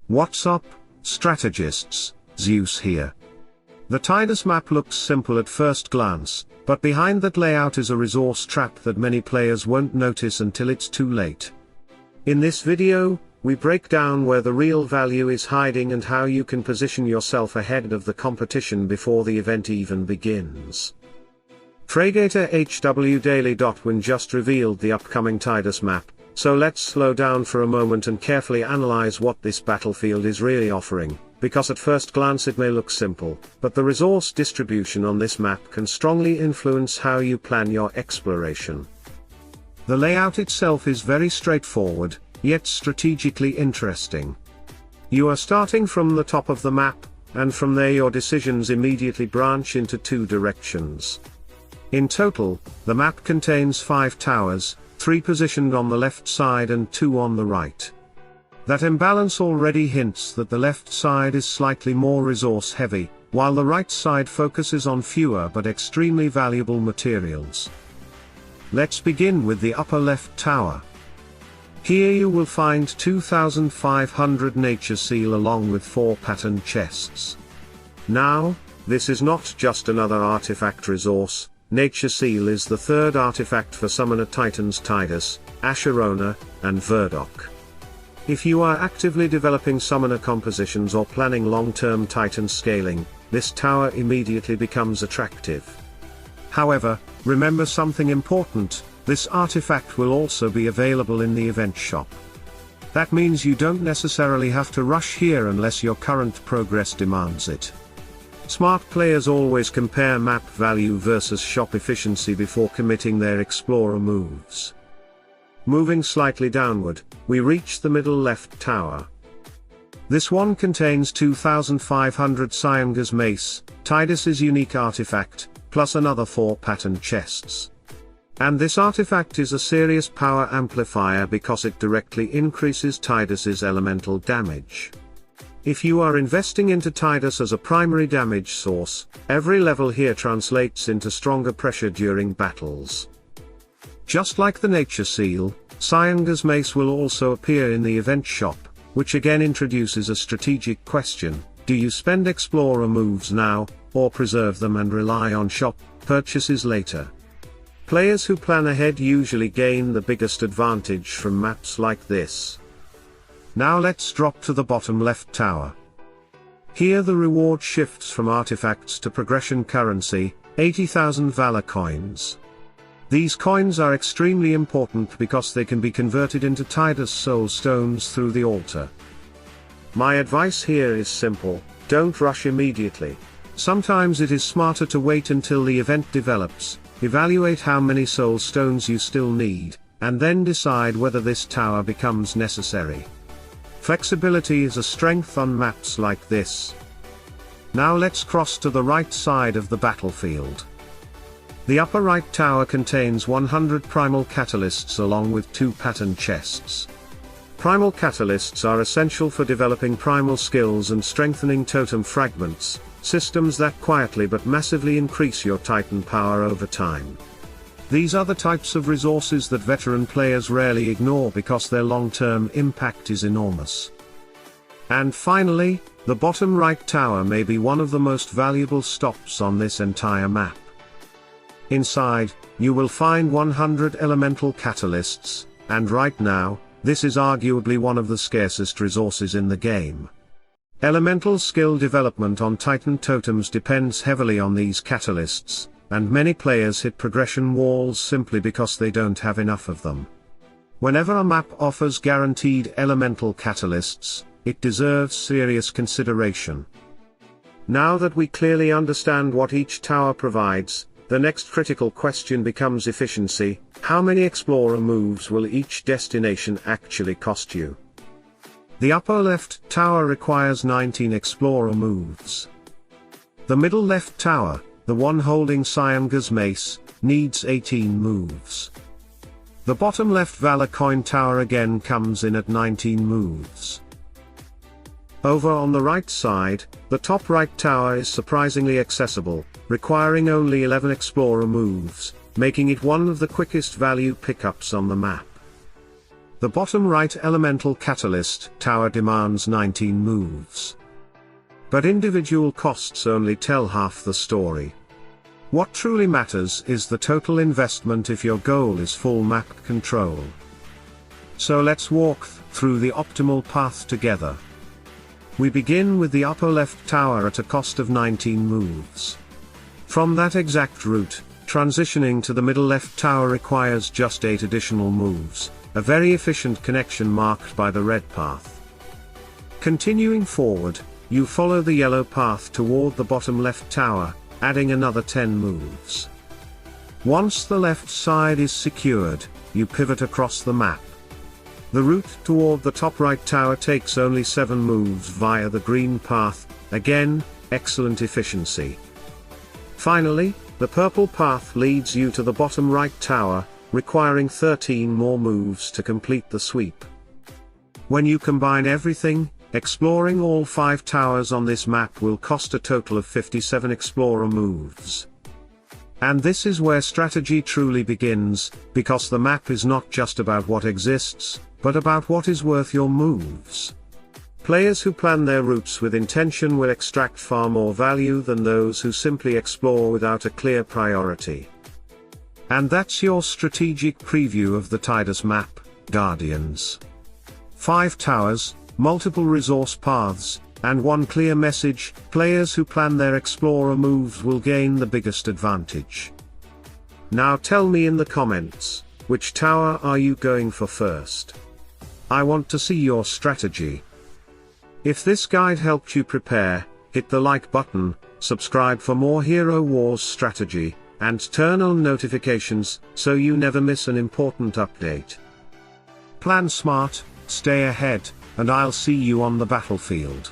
What's up, strategists? Zeus here. The Tidus map looks simple at first glance, but behind that layout is a resource trap that many players won't notice until it's too late. In this video, we break down where the real value is hiding and how you can position yourself ahead of the competition before the event even begins. Tragator HW just revealed the upcoming Tidus map, so let's slow down for a moment and carefully analyze what this battlefield is really offering, because at first glance it may look simple, but the resource distribution on this map can strongly influence how you plan your exploration. The layout itself is very straightforward, yet strategically interesting. You are starting from the top of the map, and from there your decisions immediately branch into two directions. In total, the map contains 5 towers, 3 positioned on the left side and 2 on the right. That imbalance already hints that the left side is slightly more resource heavy, while the right side focuses on fewer but extremely valuable materials. Let's begin with the upper left tower. Here you will find 2,500 nature seal along with 4 pattern chests. Now, this is not just another artifact resource. Nature Seal is the third artifact for Summoner Titans Tidus, Asherona, and Verdok. If you are actively developing summoner compositions or planning long-term Titan scaling, this tower immediately becomes attractive. However, remember something important, this artifact will also be available in the event shop. That means you don't necessarily have to rush here unless your current progress demands it. Smart players always compare map value versus shop efficiency before committing their explorer moves. Moving slightly downward, we reach the middle left tower. This one contains 2,500 Cyanga's mace, Tidus' unique artifact, plus another 4 pattern chests. And this artifact is a serious power amplifier because it directly increases Tidus' elemental damage. If you are investing into Tidus as a primary damage source, every level here translates into stronger pressure during battles. Just like the Nature Seal, Cyanga's mace will also appear in the event shop, which again introduces a strategic question: do you spend explorer moves now, or preserve them and rely on shop purchases later? Players who plan ahead usually gain the biggest advantage from maps like this. Now let's drop to the bottom left tower. Here the reward shifts from artifacts to progression currency, 80,000 valor coins. These coins are extremely important because they can be converted into Tidus soul stones through the altar. My advice here is simple: don't rush immediately. Sometimes it is smarter to wait until the event develops, evaluate how many soul stones you still need, and then decide whether this tower becomes necessary. Flexibility is a strength on maps like this. Now let's cross to the right side of the battlefield. The upper right tower contains 100 primal catalysts along with 2 pattern chests. Primal catalysts are essential for developing primal skills and strengthening totem fragments, systems that quietly but massively increase your Titan power over time. These are the types of resources that veteran players rarely ignore because their long-term impact is enormous. And finally, the bottom right tower may be one of the most valuable stops on this entire map. Inside, you will find 100 elemental catalysts, and right now, this is arguably one of the scarcest resources in the game. Elemental skill development on Titan totems depends heavily on these catalysts, and many players hit progression walls simply because they don't have enough of them. Whenever a map offers guaranteed elemental catalysts, it deserves serious consideration. Now that we clearly understand what each tower provides, the next critical question becomes efficiency: how many explorer moves will each destination actually cost you? The upper left tower requires 19 explorer moves. The middle left tower, the one holding Cyanga's mace, needs 18 moves. The bottom left Valor coin tower again comes in at 19 moves. Over on the right side, the top right tower is surprisingly accessible, requiring only 11 explorer moves, making it one of the quickest value pickups on the map. The bottom right elemental catalyst tower demands 19 moves. But individual costs only tell half the story. What truly matters is the total investment if your goal is full map control. So let's walk through the optimal path together. We begin with the upper left tower at a cost of 19 moves. From that exact route, transitioning to the middle left tower requires just 8 additional moves, a very efficient connection marked by the red path. Continuing forward, you follow the yellow path toward the bottom left tower, adding another 10 moves. Once the left side is secured, you pivot across the map. The route toward the top right tower takes only 7 moves via the green path, again, excellent efficiency. Finally, the purple path leads you to the bottom right tower, requiring 13 more moves to complete the sweep. When you combine everything, exploring all 5 towers on this map will cost a total of 57 explorer moves. And this is where strategy truly begins, because the map is not just about what exists, but about what is worth your moves. Players who plan their routes with intention will extract far more value than those who simply explore without a clear priority. And that's your strategic preview of the Tidus Map, Guardians. 5 towers, multiple resource paths, and one clear message: players who plan their explorer moves will gain the biggest advantage. Now tell me in the comments, which tower are you going for first? I want to see your strategy. If this guide helped you prepare, hit the like button, subscribe for more Hero Wars strategy, and turn on notifications so you never miss an important update. Plan smart, stay ahead, and I'll see you on the battlefield.